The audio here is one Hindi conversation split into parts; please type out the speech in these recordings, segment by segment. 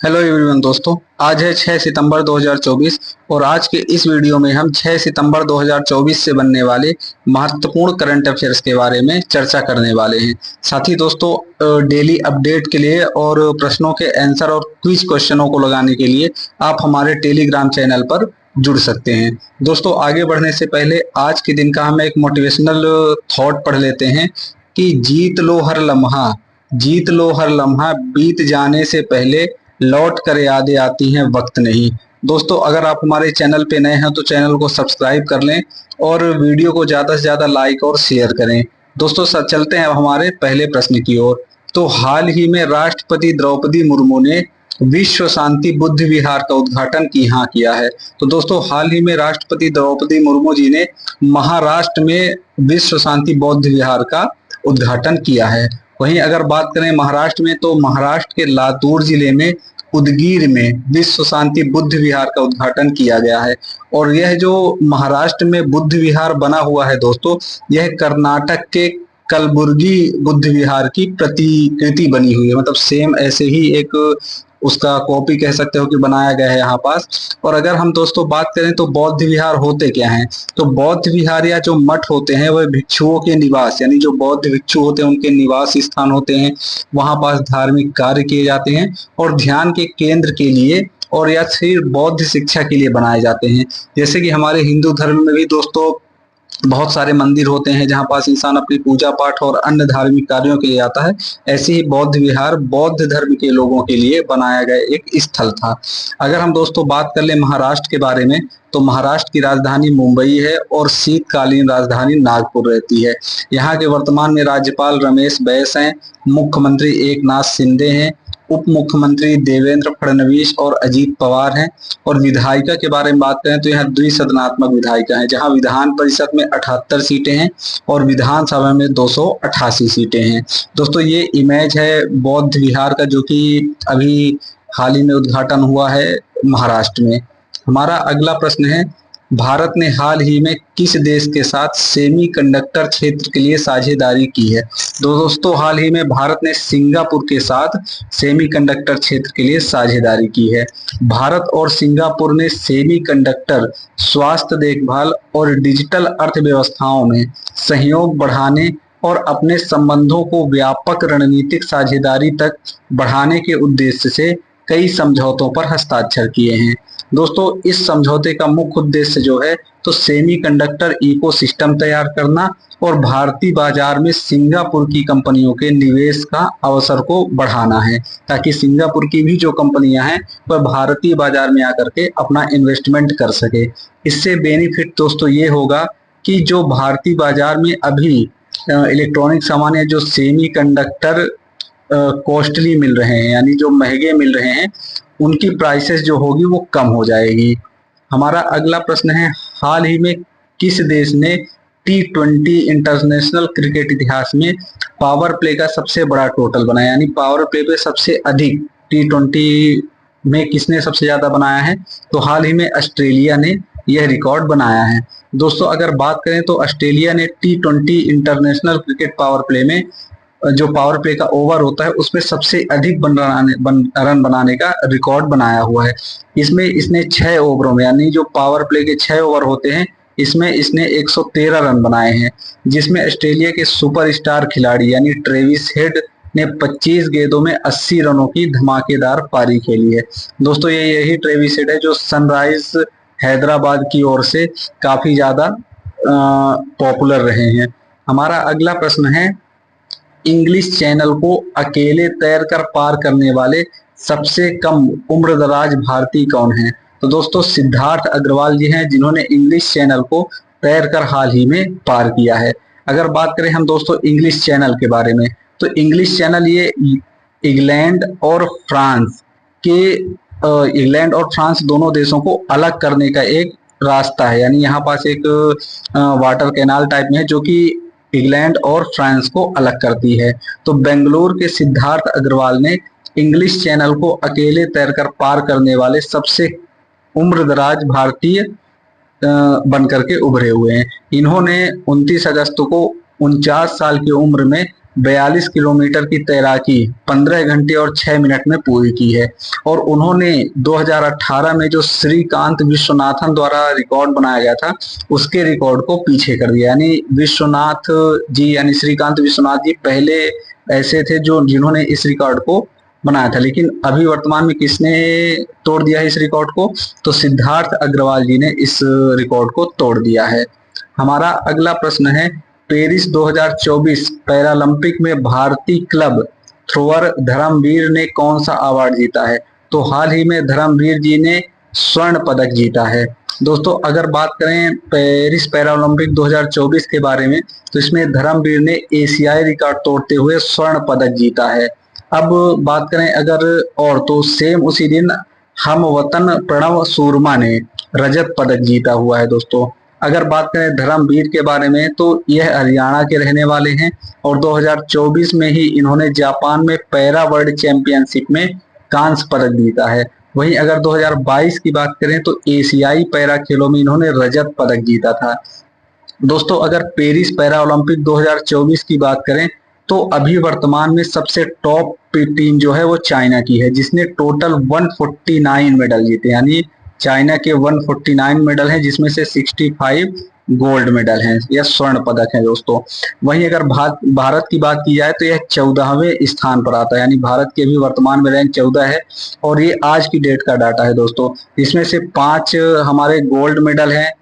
हेलो एवरीवन दोस्तों, आज है 6 सितंबर 2024 और आज के इस वीडियो में हम 6 सितंबर 2024 से बनने वाले महत्वपूर्ण करंट अफेयर्स के बारे में चर्चा करने वाले हैं। साथ ही दोस्तों, डेली अपडेट के लिए और प्रश्नों के आंसर और क्विज क्वेश्चनों को लगाने के लिए आप हमारे टेलीग्राम चैनल पर जुड़ सकते हैं। दोस्तों, आगे बढ़ने से पहले आज के दिन का हम एक मोटिवेशनल थॉट पढ़ लेते हैं कि जीत लो हर लम्हा, बीत जाने से पहले लौट कर यादें आती हैं, वक्त नहीं। दोस्तों, अगर आप हमारे चैनल पे नए हैं तो चैनल को सब्सक्राइब कर लें और वीडियो को ज़्यादा से ज़्यादा लाइक और शेयर करें। दोस्तों, चलते हैं अब हमारे पहले प्रश्न की ओर। तो हाल ही में राष्ट्रपति द्रौपदी मुर्मू ने विश्व शांति बुद्ध विहार का उद्घाटन यहाँ किया है। तो दोस्तों, हाल ही में राष्ट्रपति द्रौपदी मुर्मू जी ने महाराष्ट्र में विश्व शांति बौद्ध विहार का उद्घाटन किया है। वहीं अगर बात करें महाराष्ट्र में, तो महाराष्ट्र के लातूर जिले में उदगीर में विश्व शांति बुद्ध विहार का उद्घाटन किया गया है। और यह जो महाराष्ट्र में बुद्ध विहार बना हुआ है दोस्तों, यह कर्नाटक के कलबुर्गी बुद्ध विहार की प्रतिकृति बनी हुई है। मतलब सेम ऐसे ही एक उसका कॉपी कह सकते हो कि बनाया गया है यहाँ पास। और अगर हम दोस्तों बात करें तो बौद्ध विहार होते क्या हैं, तो बौद्ध विहार या जो मठ होते हैं वह भिक्षुओं के निवास, यानी जो बौद्ध भिक्षु होते हैं उनके निवास स्थान होते हैं। वहां पास धार्मिक कार्य किए जाते हैं और ध्यान के केंद्र के लिए और या फिर बौद्ध शिक्षा के लिए बनाए जाते हैं। जैसे कि हमारे हिंदू धर्म में भी दोस्तों बहुत सारे मंदिर होते हैं जहाँ पास इंसान अपनी पूजा पाठ और अन्य धार्मिक कार्यों के लिए आता है। ऐसे ही बौद्ध विहार बौद्ध धर्म के लोगों के लिए बनाया गया एक स्थल था। अगर हम दोस्तों बात कर ले महाराष्ट्र के बारे में, तो महाराष्ट्र की राजधानी मुंबई है और शीतकालीन राजधानी नागपुर रहती है। यहाँ के वर्तमान में राज्यपाल रमेश बैस हैं, मुख्यमंत्री एकनाथ शिंदे हैं, उप मुख्यमंत्री देवेंद्र फडणवीस और अजीत पवार हैं। और विधायिका के बारे में बात करें तो यहाँ द्विसदनात्मक विधायिका है, जहां विधान परिषद में 78 सीटें हैं और विधानसभा में 288 सीटें हैं। दोस्तों, ये इमेज है बौद्ध विहार का, जो कि अभी हाल ही में उद्घाटन हुआ है महाराष्ट्र में। हमारा अगला प्रश्न है, भारत ने हाल ही में किस देश के साथ सेमीकंडक्टर क्षेत्र के लिए साझेदारी की है? दोस्तों, हाल ही में भारत ने सिंगापुर के साथ सेमीकंडक्टर क्षेत्र के लिए साझेदारी की है। भारत और सिंगापुर ने सेमीकंडक्टर, स्वास्थ्य देखभाल और डिजिटल अर्थव्यवस्थाओं में सहयोग बढ़ाने और अपने संबंधों को व्यापक रणनीतिक साझेदारी तक बढ़ाने के उद्देश्य से कई समझौतों पर हस्ताक्षर किए हैं। दोस्तों, इस समझौते का मुख्य उद्देश्य जो है तो सेमीकंडक्टर इकोसिस्टम तैयार करना और भारतीय बाजार में सिंगापुर की कंपनियों के निवेश का अवसर को बढ़ाना है, ताकि सिंगापुर की भी जो कंपनियां हैं वह भारतीय बाजार में आकर के अपना इन्वेस्टमेंट कर सके। इससे बेनिफिट दोस्तों ये होगा कि जो भारतीय बाजार में अभी इलेक्ट्रॉनिक सामान है, जो सेमीकंडक्टर कॉस्टली मिल रहे हैं, यानी जो महंगे मिल रहे हैं, उनकी प्राइसेस जो होगी वो कम हो जाएगी। हमारा अगला प्रश्न है, हाल ही में किस देश ने T20 इंटरनेशनल क्रिकेट इतिहास में पावर प्ले का सबसे बड़ा टोटल बनाया, यानी पावर प्ले पे सबसे अधिक T20 में किसने सबसे ज्यादा बनाया है? तो हाल ही में ऑस्ट्रेलिया ने यह रिकॉर्ड बनाया है। दोस्तों, अगर बात करें तो ऑस्ट्रेलिया ने T20 international cricket power play में जो पावर प्ले का ओवर होता है उसमें सबसे अधिक रन बनाने का रिकॉर्ड बनाया हुआ है। इसमें इसने 6 ओवरों में, यानी जो पावर प्ले के 6 ओवर होते हैं, इसमें इसने 113 रन बनाए हैं, जिसमें ऑस्ट्रेलिया के सुपरस्टार खिलाड़ी यानी ट्रेविस हेड ने 25 गेंदों में 80 रनों की धमाकेदार पारी खेली है। दोस्तों, ये यही ट्रेविस हेड है जो सनराइज हैदराबाद की ओर से काफी ज्यादा पॉपुलर रहे हैं। हमारा अगला प्रश्न है, इंग्लिश चैनल को अकेले तैरकर पार करने वाले सबसे कम उम्रदराज भारतीय कौन है? तो दोस्तों, सिद्धार्थ अग्रवाल जी हैं, जिन्होंने इंग्लिश चैनल को तैरकर हाल ही में पार किया है। अगर बात करें हम दोस्तों इंग्लिश चैनल के बारे में, तो इंग्लिश चैनल ये इंग्लैंड और फ्रांस दोनों देशों को अलग करने का एक रास्ता है। यानी यहाँ पास एक वाटर कैनाल टाइप में है जो कि इंग्लैंड और फ्रांस को अलग करती है। तो बेंगलुरु के सिद्धार्थ अग्रवाल ने इंग्लिश चैनल को अकेले तैरकर पार करने वाले सबसे उम्रदराज भारतीय बनकर के उभरे हुए हैं। इन्होंने 29 अगस्त को 49 साल की उम्र में 42 किलोमीटर की तैराकी 15 घंटे और 6 मिनट में पूरी की है। और उन्होंने 2018 में जो श्रीकांत विश्वनाथन द्वारा रिकॉर्ड बनाया गया था उसके रिकॉर्ड को पीछे कर दिया। यानी विश्वनाथ जी यानी श्रीकांत विश्वनाथ जी पहले ऐसे थे जो जिन्होंने इस रिकॉर्ड को बनाया था, लेकिन अभी वर्तमान में किसने तोड़ दिया है इस रिकॉर्ड को? तो सिद्धार्थ अग्रवाल जी ने इस रिकॉर्ड को तोड़ दिया है। हमारा अगला प्रश्न है, पेरिस 2024 पैरालंपिक में भारतीय क्लब थ्रोअर धर्मवीर ने कौन सा अवार्ड जीता है? तो हाल ही में धर्मवीर जी ने स्वर्ण पदक जीता है। दोस्तों अगर बात करें पेरिस पैरालंपिक 2024 के बारे में तो इसमें धर्मवीर ने एशियाई रिकॉर्ड तोड़ते हुए स्वर्ण पदक जीता है। अब बात करें अगर और तो सेम उसी दिन हम वतन प्रणव सूरमा ने रजत पदक जीता हुआ है। दोस्तों अगर बात करें धर्मवीर के बारे में तो यह हरियाणा के रहने वाले हैं और 2024 में ही इन्होंने जापान में पैरा वर्ल्ड चैंपियनशिप में कांस्य पदक जीता है। वहीं अगर 2022 की बात करें तो एशियाई पैरा खेलों में इन्होंने रजत पदक जीता था। दोस्तों अगर पेरिस पैरा ओलंपिक 2024 की बात करें तो अभी वर्तमान में सबसे टॉप टीम जो है वो चाइना की है, जिसने टोटल 149 मेडल जीते। यानी चाइना के 149 मेडल हैं, जिसमें से 65 गोल्ड मेडल हैं या स्वर्ण पदक हैं। दोस्तों वहीं अगर भारत की बात की जाए तो यह 14वें स्थान पर आता है। यानी भारत के भी वर्तमान में रैंक 14 है और ये आज की डेट का डाटा है। दोस्तों इसमें से 5 हमारे गोल्ड मेडल हैं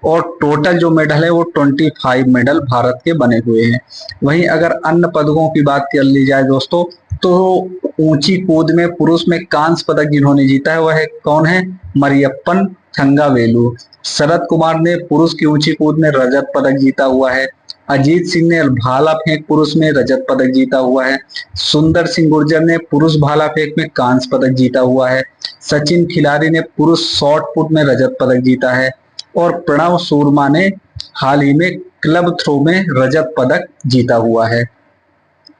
और टोटल जो मेडल है वो 25 मेडल भारत के बने हुए हैं। वहीं अगर अन्य पदकों की बात कर ली जाए दोस्तों तो ऊंची कूद में पुरुष में कांस्य पदक जिन्होंने जीता है वह है कौन है? मरियप्पन थंगावेलु। शरद कुमार ने पुरुष की ऊंची कूद में रजत पदक जीता हुआ है। अजीत सिंह ने भाला फेंक पुरुष में रजत पदक जीता हुआ है। सुंदर सिंह गुर्जर ने पुरुष भाला फेंक में कांस्य पदक जीता हुआ है। सचिन खिलाड़ी ने पुरुष शॉट पुट में रजत पदक जीता है और प्रणव सूरमा ने हाल ही में क्लब थ्रो में रजत पदक जीता हुआ है।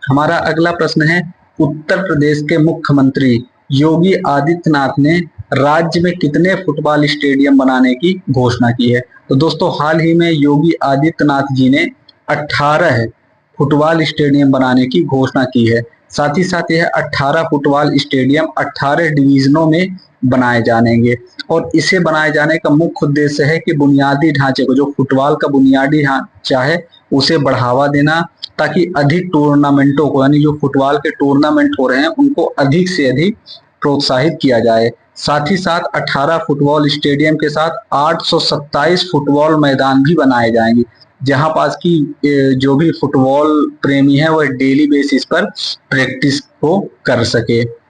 हमारा अगला प्रश्न है, उत्तर प्रदेश के मुख्यमंत्री योगी आदित्यनाथ ने राज्य में कितने फुटबॉल स्टेडियम बनाने की घोषणा की है? तो दोस्तों हाल ही में योगी आदित्यनाथ जी ने 18 फुटबॉल स्टेडियम बनाने की घोषणा की है। साथ ही साथ यह 18 फुटबॉल स्टेडियम 18 डिवीजनों में बनाए जानेंगे और इसे बनाए जाने का मुख्य उद्देश्य है कि बुनियादी ढांचे को, जो फुटबॉल का बुनियादी ढांचा है उसे बढ़ावा देना, ताकि अधिक टूर्नामेंटों को, यानी जो फुटबॉल के टूर्नामेंट हो रहे हैं उनको अधिक से अधिक प्रोत्साहित किया जाए। साथ ही साथ 18 फुटबॉल स्टेडियम के साथ 827 फुटबॉल मैदान भी बनाए जाएंगे, जहां पास की जो भी फुटबॉल प्रेमी है वह डेली बेसिस पर प्रैक्टिस को कर सके।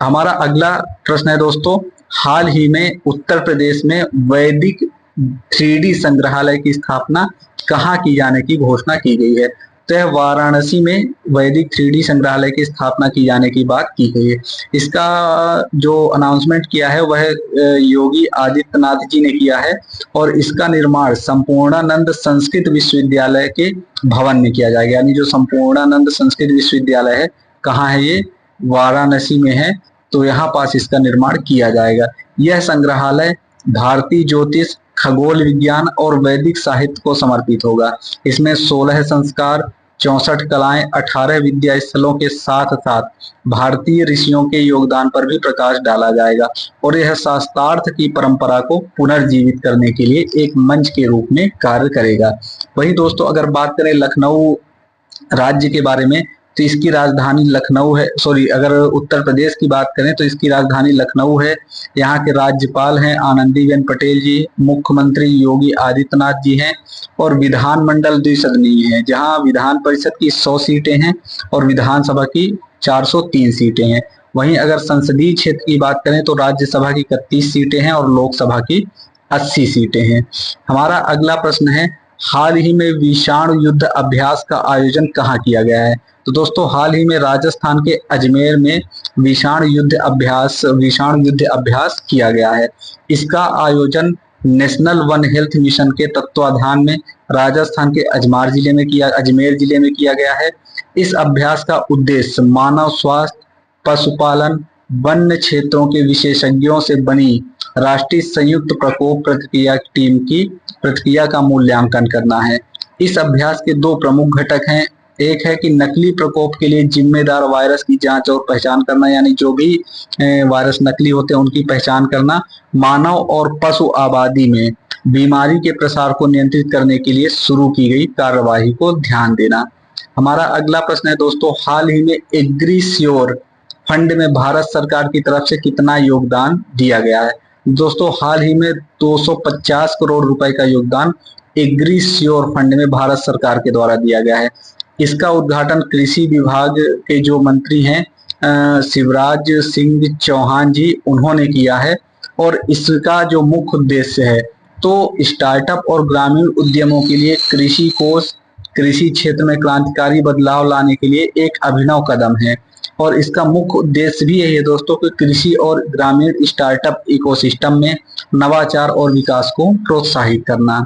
हमारा अगला प्रश्न है दोस्तों, हाल ही में उत्तर प्रदेश में वैदिक 3D संग्रहालय की स्थापना कहाँ की जाने की घोषणा की गई है? तो यह वाराणसी में वैदिक 3D संग्रहालय की स्थापना की जाने की बात की गई है। इसका जो अनाउंसमेंट किया है वह योगी आदित्यनाथ जी ने किया है और इसका निर्माण संपूर्णानंद संस्कृत विश्वविद्यालय के भवन में किया जाएगा। यानी जो संपूर्णानंद संस्कृत विश्वविद्यालय है कहाँ है? ये वाराणसी में है, तो यहाँ पास इसका निर्माण किया जाएगा। यह संग्रहालय भारतीय ज्योतिष, खगोल विज्ञान और वैदिक साहित्य को समर्पित होगा। इसमें 16 संस्कार, 64 कलाएं, 18 विद्या स्थलों के साथ साथ भारतीय ऋषियों के योगदान पर भी प्रकाश डाला जाएगा और यह शास्त्रार्थ की परंपरा को पुनर्जीवित करने के लिए एक मंच के रूप में कार्य करेगा। वहीं दोस्तों अगर बात करें लखनऊ राज्य के बारे में तो इसकी राजधानी लखनऊ है। अगर उत्तर प्रदेश की बात करें तो इसकी राजधानी लखनऊ है। यहाँ के राज्यपाल हैं आनंदीबेन पटेल जी, मुख्यमंत्री योगी आदित्यनाथ जी हैं और विधानमंडल द्विसदनीय है, जहाँ विधान परिषद की 100 सीटें हैं और विधानसभा की 403 सीटें हैं। वहीं अगर संसदीय क्षेत्र की बात करें तो राज्यसभा की 31 सीटें हैं और लोकसभा की 80 सीटें हैं। हमारा अगला प्रश्न है, हाल ही में विषाणु युद्ध अभ्यास का आयोजन कहाँ किया गया है? तो दोस्तों हाल ही में राजस्थान के अजमेर में विषाणु युद्ध अभ्यास किया गया है। इसका आयोजन नेशनल वन हेल्थ मिशन के तत्वाधान में राजस्थान के अजमेर जिले में किया गया है। इस अभ्यास का उद्देश्य मानव स्वास्थ्य, पशुपालन, वन्य क्षेत्रों के विशेषज्ञों से बनी राष्ट्रीय संयुक्त प्रकोप प्रतिक्रिया टीम की प्रतिक्रिया का मूल्यांकन करना है। इस अभ्यास के 2 प्रमुख घटक हैं, एक है कि नकली प्रकोप के लिए जिम्मेदार वायरस की जांच और पहचान करना, यानी जो भी वायरस नकली होते हैं उनकी पहचान करना। मानव और पशु आबादी में बीमारी के प्रसार को नियंत्रित करने के लिए शुरू की गई कार्यवाही को ध्यान देना। हमारा अगला प्रश्न है दोस्तों, हाल ही में एग्रीश्योर फंड में भारत सरकार की तरफ से कितना योगदान दिया गया है? दोस्तों हाल ही में 250 करोड़ रुपए का योगदान एग्रीश्योर फंड में भारत सरकार के द्वारा दिया गया है। इसका उद्घाटन कृषि विभाग के जो मंत्री हैं शिवराज सिंह चौहान जी, उन्होंने किया है। और इसका जो मुख्य उद्देश्य है तो स्टार्टअप और ग्रामीण उद्यमों के लिए कृषि कोष कृषि क्षेत्र में क्रांतिकारी बदलाव लाने के लिए एक अभिनव कदम है। और इसका मुख्य उद्देश्य भी यही है दोस्तों कि कृषि और ग्रामीण स्टार्टअप इकोसिस्टम में नवाचार और विकास को प्रोत्साहित करना।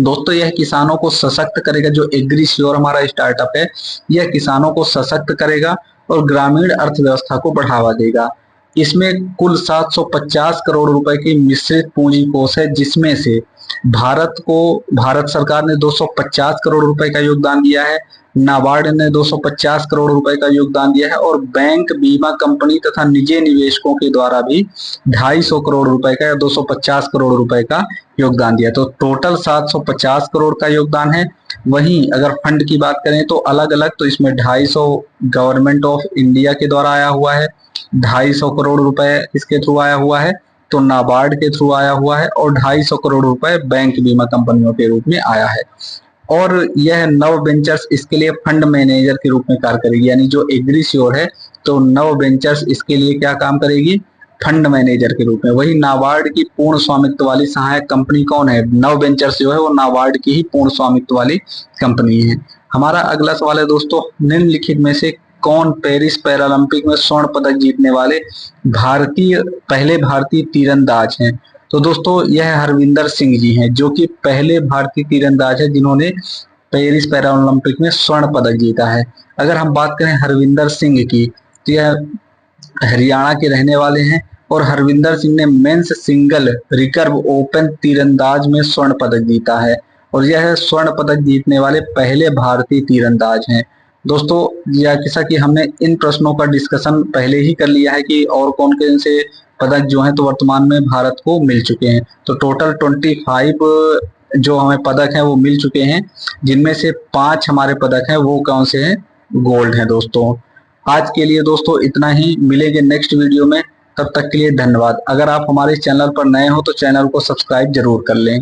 दोस्तों यह किसानों को सशक्त करेगा। जो एग्रीश्योर हमारा स्टार्टअप है यह किसानों को सशक्त करेगा और ग्रामीण अर्थव्यवस्था को बढ़ावा देगा। इसमें कुल 750 करोड़ रुपए की मिश्रित पूंजी कोष है, जिसमें से भारत सरकार ने 250 करोड़ रुपए का योगदान दिया है, नाबार्ड ने 250 करोड़ रुपए का योगदान दिया है और बैंक, बीमा कंपनी तथा निजी निवेशकों के द्वारा भी 250 करोड़ रुपए का या 250 करोड़ रुपए का योगदान दिया। तो टोटल 750 करोड़ का योगदान है। वहीं अगर फंड की बात करें तो अलग अलग, तो इसमें 250 गवर्नमेंट ऑफ इंडिया के द्वारा आया हुआ है, 250 करोड़ रुपए इसके थ्रू आया हुआ है, तो नाबार्ड के थ्रू आया हुआ है और 250 करोड़ रुपए बैंक बीमा कंपनियों के रूप में आया है। और यह नव वेंचर्स इसके लिए फंड मैनेजर के रूप में कार्य करेगी, यानी जो एग्रीश्योर है तो नव वेंचर्स इसके लिए क्या काम करेगी? फंड मैनेजर के रूप में। वही नाबार्ड की पूर्ण स्वामित्व वाली सहायक कंपनी कौन है? नव वेंचर्स जो है वो नाबार्ड की ही पूर्ण स्वामित्व वाली कंपनी है। हमारा अगला सवाल है दोस्तों, निम्नलिखित में से कौन पेरिस पैरालंपिक में स्वर्ण पदक जीतने वाले पहले भारतीय तीरंदाज हैं? तो दोस्तों यह हरविंदर सिंह जी हैं, जो कि पहले भारतीय तीरंदाज है जिन्होंने पेरिस पैरालंपिक में स्वर्ण पदक जीता है। अगर हम बात करें हरविंदर सिंह की तो यह हरियाणा के रहने वाले हैं और हरविंदर सिंह ने मेंस सिंगल रिकर्व ओपन तीरंदाज में स्वर्ण पदक जीता है और यह स्वर्ण पदक जीतने वाले पहले भारतीय तीरंदाज हैं। दोस्तों जैसा कि हमने इन प्रश्नों का डिस्कशन पहले ही कर लिया है कि और कौन कौन से पदक जो हैं तो वर्तमान में भारत को मिल चुके हैं। तो टोटल 25 जो हमें पदक हैं वो मिल चुके हैं, जिनमें से 5 हमारे पदक हैं वो कौन से हैं? गोल्ड हैं। दोस्तों आज के लिए दोस्तों इतना ही, मिलेंगे नेक्स्ट वीडियो में, तब तक के लिए धन्यवाद। अगर आप हमारे चैनल पर नए हो तो चैनल को सब्सक्राइब जरूर कर लें।